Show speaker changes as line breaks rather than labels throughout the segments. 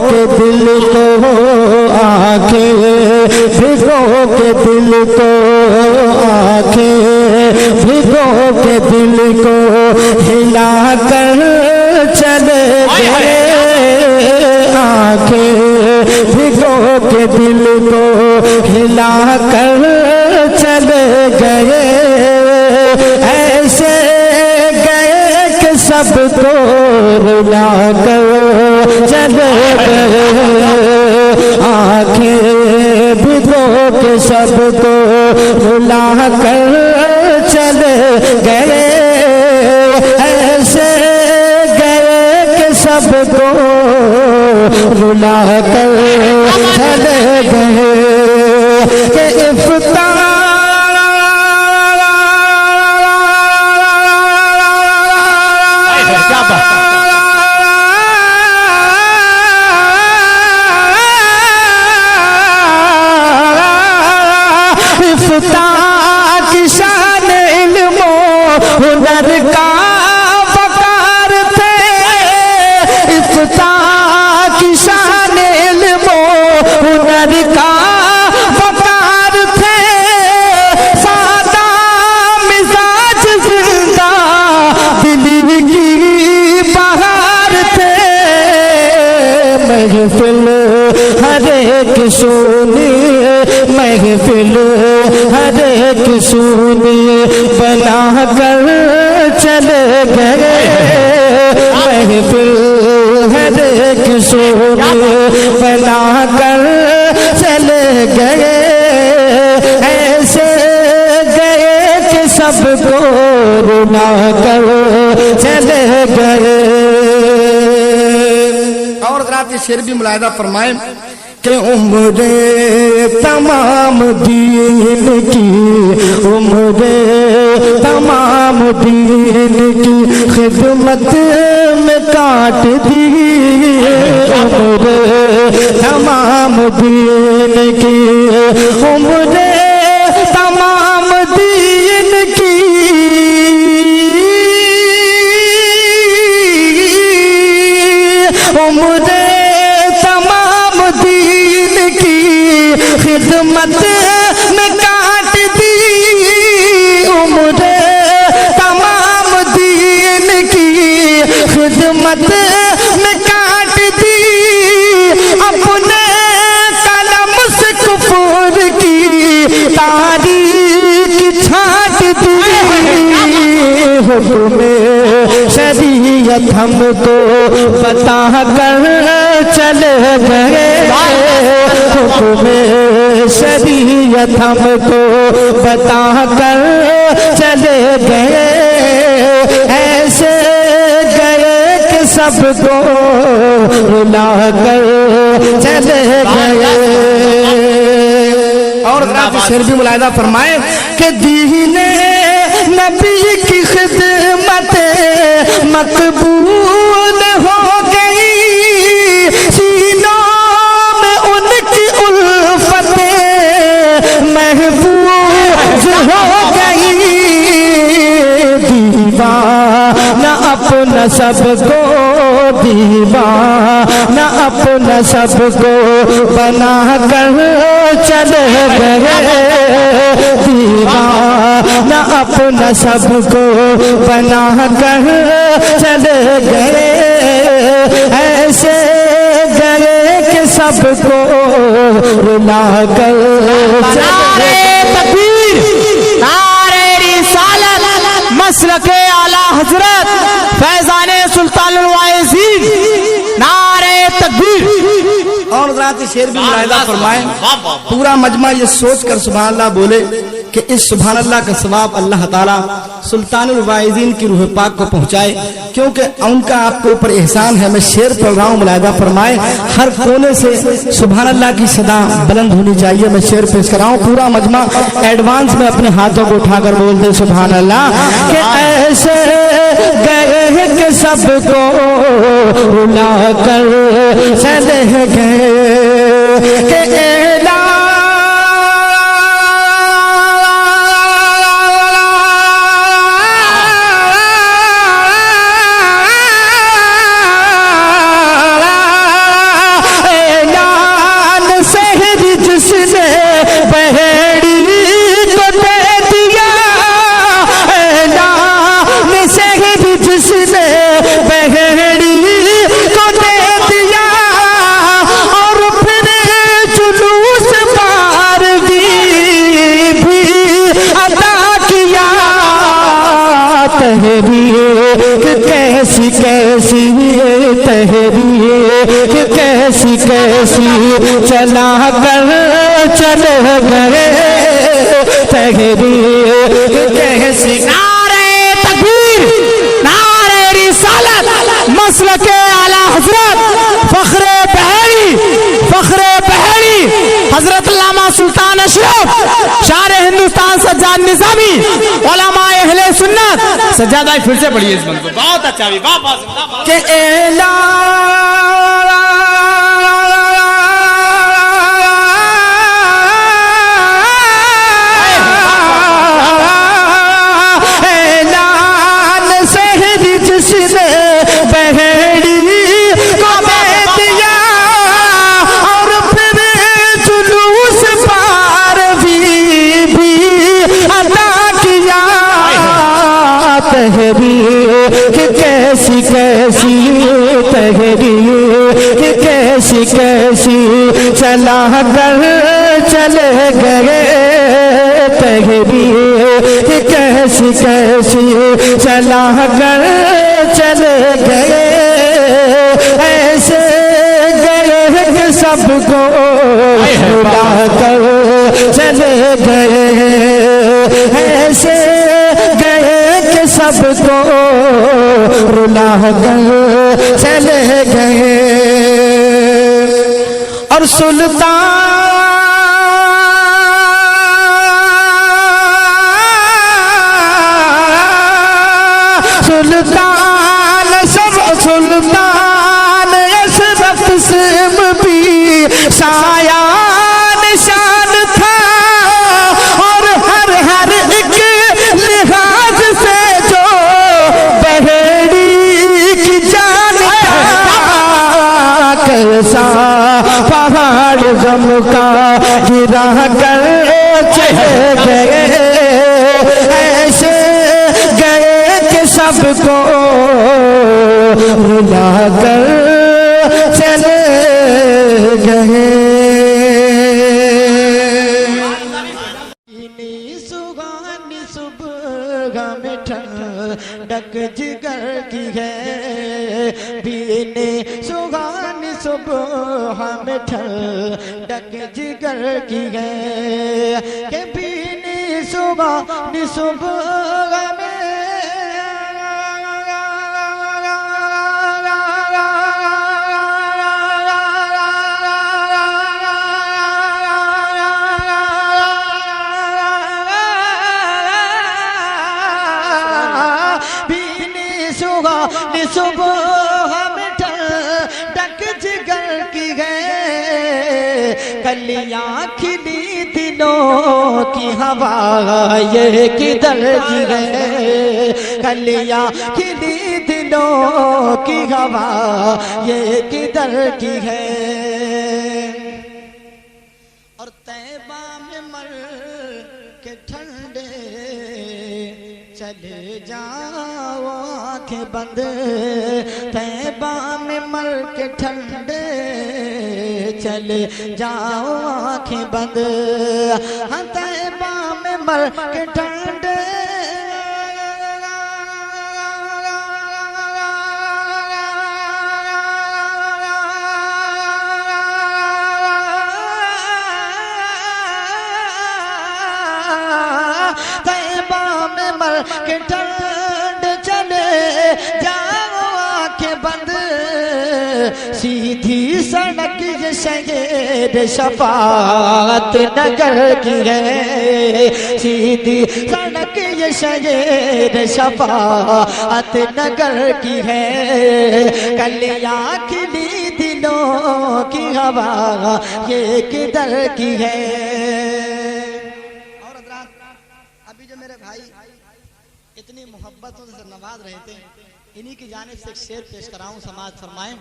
के दिल को आंखें, भिगो के दिल को आंखें, भिगो के दिल को हिला कर चले गए, आंखें भिगो के दिल को हिला कर चले गए, ऐसे गए कि सबको रुला कर चले गए, आंखें भिगो के सबको रुला कर चले गए, ऐसे गए कि सबको रुला कर चले गए कि इफ्तार की शान इल्मो हुनर का वकार थे, इफ्तार की शान इल्मो हुनर का वकार थे, सादा मिजाज जिंदा दिल की बहार थे, महफिल हर एक सुनिए, महफिल हर एक सुनिए बना कर चले गए, महफिल हर एक सुनिए बना कर चले गए, ऐसे गए कि सबको रुला कर चले गए।
और रात शेर भी मुलाहिदा फरमाए
कि उम्रे तमाम दीन की, उम्रे तमाम दीन की खिदमत में काट दी, उम्रे तमाम दीन की, उम्रे तमाम दीन की, उम्रे खिदमत में काट दी, उम्र तमाम दीन की खिदमत में काट दी, अपने कलम से कुफर की तारीख छाट दी, हुक्म शरीयत हमको बता कर चले गए, हुक्म शरीयत हमको बता कर चले गए, ऐसे गए कि सबको रुला कर चले गए।
और रात शेर भी मुलाहिदा फरमाए
कि दीने नबी की खिदमत मकबूल हो गई, सीनों में उनकी उल्फतें महफूज हो गई, दीवाना अपना सबको, दीवाना अपना सबको बना कर चले गए, दीवाना अपना सबको बना कर चले गए, ऐसे गए कि सबको रुला कर चले
तकबीर, नारे रिसालत, मसलके आला हजरत फैजाने सुल्तानुल वाइज़ीन, नारे तकबीर।
और रात शेर भी मुलाहिदा फरमाए, पूरा मजमा ये सोच कर सुभान अल्लाह बोले कि इस सुभान अल्लाह का सवाब अल्लाह ताला सुल्तानुल वाइज़ीन की रूह पाक को पहुंचाए, क्योंकि उनका आपके ऊपर एहसान है। मैं शेर पढ़ रहा हूँ, मुलाहिदा फरमाए, हर कोने से सुभान अल्लाह की सदा बुलंद होनी चाहिए। मैं शेर पेश कर रहा हूँ, पूरा मजमा एडवांस में अपने हाथों को उठाकर बोलते सुभान अल्लाह कि ऐसे गए कि सबको रुला कर चले गए कि
कैसी कैसी चला कर चले गए तहरीर कैसी।
नारे तकबीर, नारे रिसालत, मसलके आला हजरत फखरे बहरी, फखरे बहरी हजरत अल्लामा सुल्तान अशरफ शार हिंदुस्तान सज्जाद निजामी उलमाए अहले सुन्नत। सज्जाद भाई फिर से पढ़िए इस बंद को, बहुत अच्छा भी, वाह वाह
के ऐलान सहरी जिसने बहड़ी को दे दिया और फिर जुलूस पार भी अदा किया तहरीर कैसी कैसी तहरीर कैसी कैसी चला कर चले गए तहरीर कैसी कैसी चला कर चले गए ऐसे गए कि सबको रुला कर चले गए ऐसे गए कि सबको रुला कर चले गए। और सुल्तान सब सुल्तान अशरफ सिम भी साया निशान था और हर हर एक लिहाज से जो बहेड़ी की जान था कैसा पहाड़ गम का गिरा कर चले गए ऐसे गए कि सबको रुला कर चले गए। सुहानी सुबह में ठंडक जिगर की है बीने सुहानी सुबह में ठंडक जिगर की है के बीने सुहानी सुबह में सुबह में ठंडक जिगर की है कलियां खिली दिलों की हवा ये किधर की है कलियां खिली दिलों की हवा ये किधर की है। और तैबा में मर के ठंडे चले जाओ आंखें बंद तैबा में मर के ठंडे चले जाओ आंखें बंद हाँ तैबा में मर के ठंडे के ठंड चले जाओ आंखें बंद सीधी सड़क ये शहर शफाअत नगर की है सीधी सड़क ये शहर शफाअत नगर की है कलियां खिली दिलों की हवा ये किधर की है। इतनी मोहब्बतों से नवाज रहे थे इन्हीं की जानिब से एक शेर पेश कराऊं समाज फरमाएं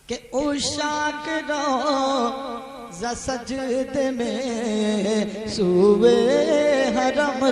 कि उशाक रो सजदे में सूबे हरम